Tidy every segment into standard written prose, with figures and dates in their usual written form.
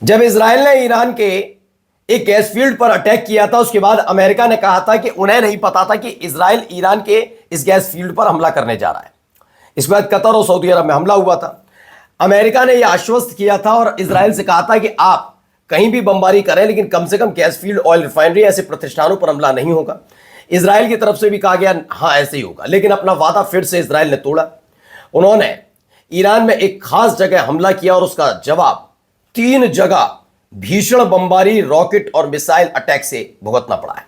जब इसराइल ने ईरान के एक गैस फील्ड पर अटैक किया था, उसके बाद अमेरिका ने कहा था कि उन्हें नहीं पता था कि इसराइल ईरान के इस गैस फील्ड पर हमला करने जा रहा है। इसके बाद कतर और सऊदी अरब में हमला हुआ था। अमेरिका ने यह आश्वस्त किया था और इसराइल से कहा था कि आप कहीं भी बमबारी करें, लेकिन कम से कम गैस फील्ड, ऑयल रिफाइनरी, ऐसे प्रतिष्ठानों पर हमला नहीं होगा। इसराइल की तरफ से भी कहा गया हाँ ऐसे ही होगा, लेकिन अपना वादा फिर से इसराइल ने तोड़ा। उन्होंने ईरान में एक खास जगह हमला किया और उसका जवाब 3 जगह भीषण बमबारी, रॉकेट और मिसाइल अटैक से भुगतना पड़ा है।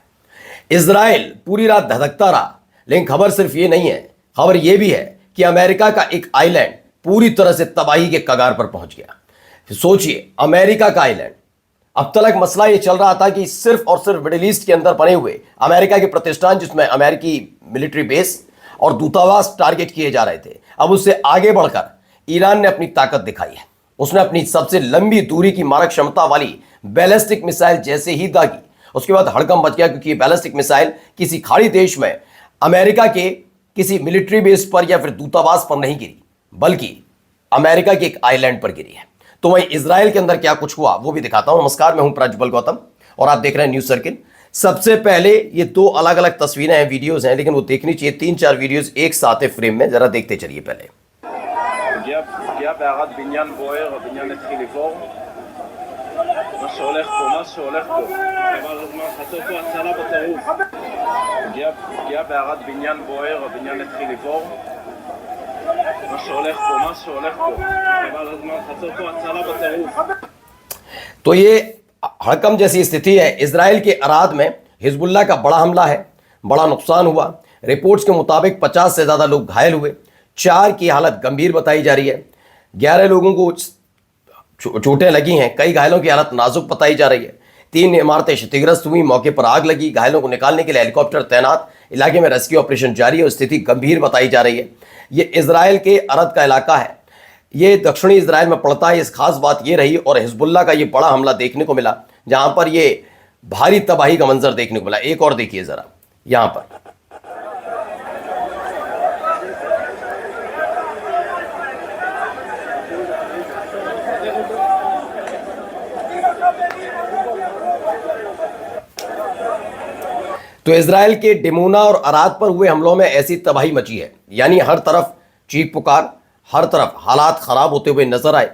इसराइल पूरी रात धधकता रहा, लेकिन खबर सिर्फ ये नहीं है, खबर ये भी है कि अमेरिका का एक आइलैंड पूरी तरह से तबाही के कगार पर पहुंच गया। सोचिए, अमेरिका का आइलैंड। अब तक मसला ये चल रहा था कि सिर्फ और सिर्फ मिडिल ईस्ट के अंदर बने हुए अमेरिका के प्रतिष्ठान, जिसमें अमेरिकी मिलिट्री बेस और दूतावास टारगेट किए जा रहे थे, अब उससे आगे बढ़कर ईरान ने अपनी ताकत दिखाई है। उसने अपनी सबसे लंबी दूरी की मारक क्षमता वाली बैलिस्टिक मिसाइल जैसे ही दागी, उसके बाद हड़कंप मच गया, क्योंकि बैलिस्टिक मिसाइल किसी खाड़ी देश में अमेरिका के किसी मिलिट्री बेस पर या फिर दूतावास पर नहीं गिरी, बल्कि अमेरिका के एक आइलैंड पर गिरी है। तो वहीं इजराइल के अंदर क्या कुछ हुआ वो भी दिखाता हूं। नमस्कार, मैं हूं प्रज्वल गौतम और आप देख रहे हैं न्यूज सर्किल। सबसे पहले ये 2 अलग अलग तस्वीरें हैं, वीडियोज हैं, लेकिन वो देखनी चाहिए। 3-4 वीडियोज एक साथ है फ्रेम में, जरा देखते चलिए। पहले פגיעה בערד, בניין בוער, הבניין התחיל לבעור. מה שהולך פה, חבל הזמן, חסר פה הצלה בטירוף. פגיעה בערד, בניין בוער, הבניין התחיל לבעור. מה שהולך פה, חבל הזמן, חסר פה הצלה בטירוף. तो ये हड़कंप जैसी स्थिति है। इजराइल के अराद में हिजबुल्लाह का बड़ा हमला है, बड़ा नुकसान हुआ। रिपोर्ट्स के मुताबिक 50 से ज्यादा लोग घायल हुए, 4 की हालत गंभीर बताई जा रही है, 11 लोगों को चोटें लगी हैं, कई घायलों की हालत नाजुक बताई जा रही है। 3 इमारतें क्षतिग्रस्त हुई, मौके पर आग लगी, घायलों को निकालने के लिए हेलीकॉप्टर तैनात, इलाके में रेस्क्यू ऑपरेशन जारी है और स्थिति गंभीर बताई जा रही है। ये इजराइल के अरद का इलाका है, ये दक्षिणी इजराइल में पड़ता है। इस खास बात ये रही और हिजबुल्लाह का ये बड़ा हमला देखने को मिला, जहां पर ये भारी तबाही का मंजर देखने को मिला। एक और देखिए जरा यहां पर। तो इजराइल के डिमोना और अराद पर हुए हमलों में ऐसी तबाही मची है, यानी हर तरफ चीख पुकार, हर तरफ हालात खराब होते हुए नजर आए।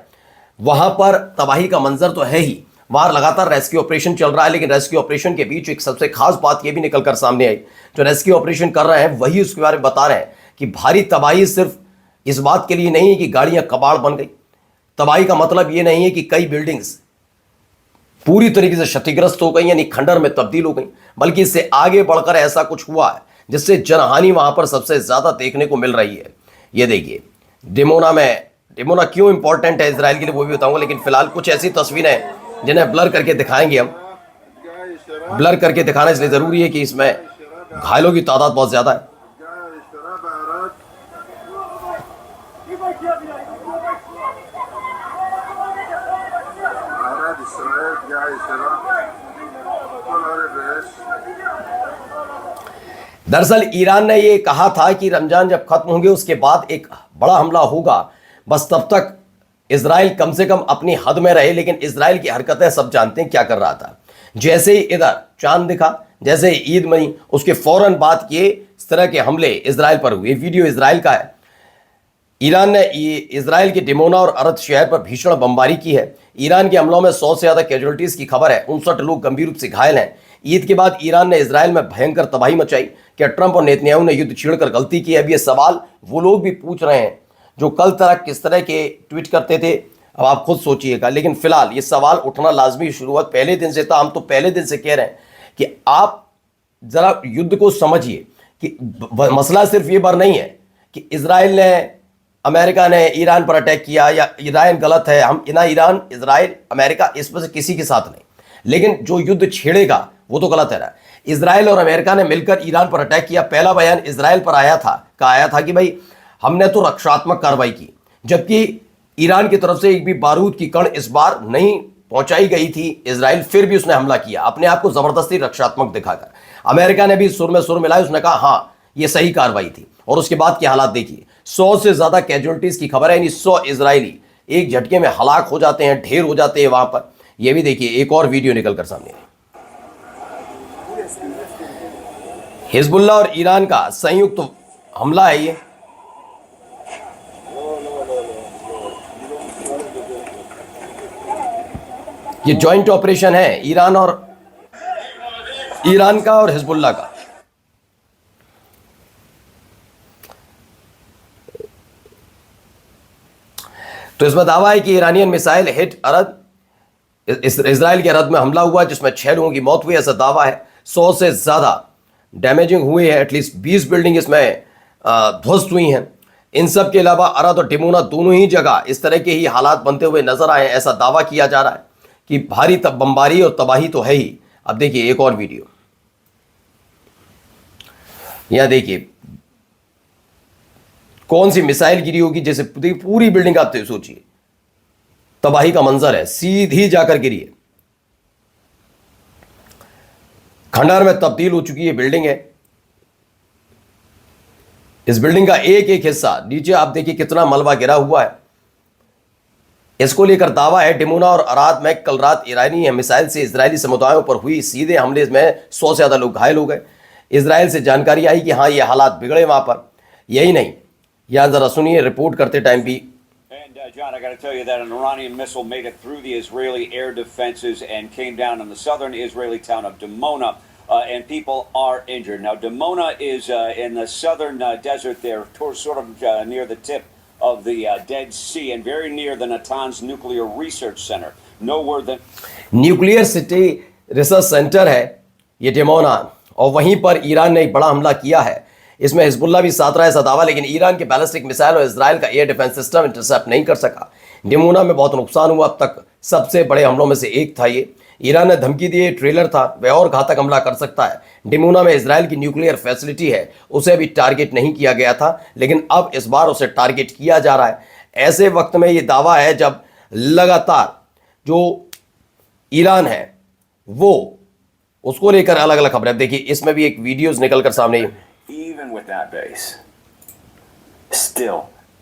वहां पर तबाही का मंजर तो है ही, वहां लगातार रेस्क्यू ऑपरेशन चल रहा है, लेकिन रेस्क्यू ऑपरेशन के बीच एक सबसे खास बात यह भी निकलकर सामने आई। जो रेस्क्यू ऑपरेशन कर रहे हैं वही उसके बारे में बता रहे हैं कि भारी तबाही सिर्फ इस बात के लिए नहीं है कि गाड़ियां कबाड़ बन गई। तबाही का मतलब यह नहीं है कि कई बिल्डिंग्स पूरी तरीके से क्षतिग्रस्त हो गई, यानी खंडर में तब्दील हो गई, बल्कि इससे आगे बढ़कर ऐसा कुछ हुआ है जिससे जनहानि वहां पर सबसे ज्यादा देखने को मिल रही है। ये देखिए डिमोना क्यों इंपॉर्टेंट है इजराइल के लिए वो भी बताऊंगा, लेकिन फिलहाल कुछ ऐसी तस्वीरें हैं जिन्हें ब्लर करके दिखाएंगे हम। ब्लर करके दिखाना इसलिए जरूरी है कि इसमें घायलों की तादाद बहुत ज्यादा है। दरअसल ईरान ने यह कहा था कि रमजान जब खत्म होंगे उसके बाद एक बड़ा हमला होगा, बस तब तक इजराइल कम से कम अपनी हद में रहे। लेकिन इजराइल की हरकतें सब जानते हैं क्या कर रहा था। जैसे ही इधर चांद दिखा, जैसे ही ईद मनी, उसके फौरन बाद किए इस तरह के हमले इजराइल पर हुए। वीडियो इजराइल का है। ईरान ने इजराइल के डिमोना और अरद शहर पर भीषण बमबारी की है। ईरान के हमलों में 100 से ज्यादा कैजुअलिटीज की खबर है, 59 लोग गंभीर रूप से घायल हैं। ईद के बाद ईरान ने इजराइल में भयंकर तबाही मचाई। क्या ट्रंप और नेतन्याहू ने युद्ध छेड़कर गलती की? अब ये सवाल वो लोग भी पूछ रहे हैं जो कल तक किस तरह के ट्वीट करते थे। अब आप खुद सोचिएगा, लेकिन फिलहाल ये सवाल उठना लाजमी शुरुआत पहले दिन से था। हम तो पहले दिन से कह रहे हैं कि आप जरा युद्ध को समझिए कि मसला सिर्फ ये बार नहीं है कि इजराइल ने, अमेरिका ने ईरान पर अटैक किया या ईरान गलत है। हम ना ईरान, इजराइल, अमेरिका इसमें से किसी के साथ नहीं, लेकिन जो युद्ध छेड़ेगा वो तो गलत है ना। इजराइल और अमेरिका ने मिलकर ईरान पर अटैक किया। पहला बयान इजराइल पर आया था कि भाई हमने तो रक्षात्मक कार्रवाई की, जबकि ईरान की तरफ से एक भी बारूद की कण इस बार नहीं पहुंचाई गई थी। इजराइल फिर भी उसने हमला किया, अपने आप को जबरदस्ती रक्षात्मक दिखाकर। अमेरिका ने भी सुर में सुर मिलाया, उसने कहा हाँ ये सही कार्रवाई थी। और उसके बाद के हालात देखिए, 100 से ज्यादा कैजुअलिटीज की खबर है, यानी 100 इजरायली एक झटके में हलाक हो जाते हैं, ढेर हो जाते हैं वहां पर। ये भी देखिए, एक और वीडियो निकल कर सामने आई। हिजबुल्लाह और ईरान का संयुक्त हमला है ये जॉइंट ऑपरेशन है ईरान का और हिजबुल्लाह का। तो इसमें दावा है कि ईरानियन मिसाइल हिट अरद, इजराइल के अरद में हमला हुआ जिसमें 6 लोगों की मौत हुई, ऐसा दावा है। 100 से ज्यादा डैमेजिंग हुए हैं, एटलीस्ट 20 बिल्डिंग इसमें ध्वस्त हुई हैं। इन सब के अलावा अरद और डिमोना दोनों ही जगह इस तरह के ही हालात बनते हुए नजर आए, ऐसा दावा किया जा रहा है कि भारी बमबारी और तबाही तो है ही। अब देखिए एक और वीडियो, यहां देखिए कौन सी मिसाइल गिरी होगी, जैसे पूरी बिल्डिंग आप सोचिए, तबाही का मंजर है, सीधी जाकर गिरी है, खंडहर में तब्दील हो चुकी है बिल्डिंग है। इस बिल्डिंग का एक एक हिस्सा नीचे आप देखिए कितना मलबा गिरा हुआ है। इसको लेकर दावा है डिमोना और अराद में कल रात ईरानी मिसाइल से इजरायली समुदायों पर हुई सीधे हमले में 100 से ज्यादा लोग घायल हो गए। इजराइल से जानकारी आई कि हाँ ये हालात बिगड़े वहां पर। यही नहीं, यहां जरा सुनिए रिपोर्ट करते टाइम भी। John, I got to tell you that an Iranian missile made it through the Israeli air defenses and came down in the southern Israeli town of Dimona, and people are injured. Now, Dimona is in the southern desert there, sort of near the tip of the Dead Sea and very near the Natanz Nuclear Research Center. Nowhere than nuclear city research centre है ये Dimona, और वहीं पर Iran ने एक बड़ा हमला किया है। इसमें हिजबुल्लाह भी साथ रहा है ऐसा दावा, लेकिन ईरान के बैलिस्टिक मिसाइल और इजराइल का एयर डिफेंस सिस्टम इंटरसेप्ट नहीं कर सका। डिमोना में बहुत नुकसान हुआ, अब तक सबसे बड़े हमलों में से एक था ये। ईरान ने धमकी दी, ट्रेलर था, वह और घातक हमला कर सकता है। डिमोना में इजराइल की न्यूक्लियर फैसिलिटी है, उसे भी टारगेट नहीं किया गया था, लेकिन अब इस बार उसे टारगेट किया जा रहा है। ऐसे वक्त में ये दावा है जब लगातार जो ईरान है वो उसको लेकर अलग अलग खबरें। देखिए इसमें भी एक वीडियोस निकल कर सामने। Even with that base, still,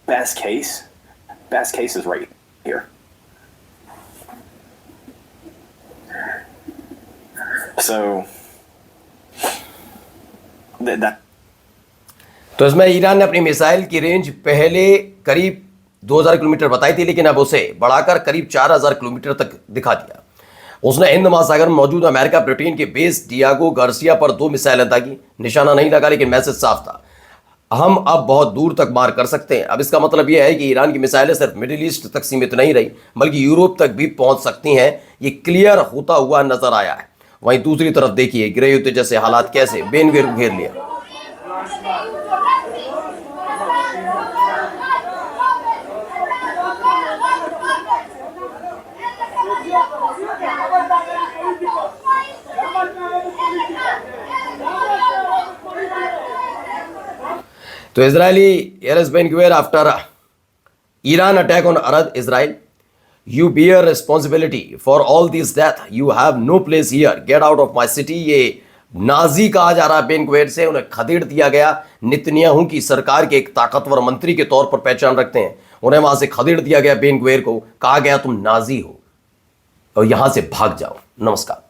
best case is right here. So, that तो इसमें ईरान ने अपनी मिसाइल की रेंज पहले करीब 2000 किलोमीटर बताई थी, लेकिन अब उसे बढ़ाकर करीब 4000 किलोमीटर तक दिखा दिया। उसने हिंद महासागर में मौजूद अमेरिका ब्रिटेन के बेस डियागो गार्सिया पर 2 मिसाइलें दागी। निशाना नहीं लगा, लेकिन मैसेज साफ था, हम अब बहुत दूर तक मार कर सकते हैं। अब इसका मतलब यह है कि ईरान की मिसाइलें सिर्फ मिडिल ईस्ट तक सीमित नहीं रही, बल्कि यूरोप तक भी पहुंच सकती हैं। ये क्लियर होता हुआ नजर आया है। वहीं दूसरी तरफ देखिए गृह युद्ध जैसे हालात कैसे बेन घेर लिया। तो इजरायली एयरस Ben Gvir after Iran attack on Arad Israel, you bear responsibility for all this death, you have no place here, get out of my city. ये नाजी कहा जा रहा है बेन ग्वेर से। उन्हें खदेड़ दिया गया। नेतन्याहू की सरकार के एक ताकतवर मंत्री के तौर पर पहचान रखते हैं, उन्हें वहां से खदेड़ दिया गया। बेन ग्वेर को कहा गया तुम नाजी हो और यहां से भाग जाओ। नमस्कार।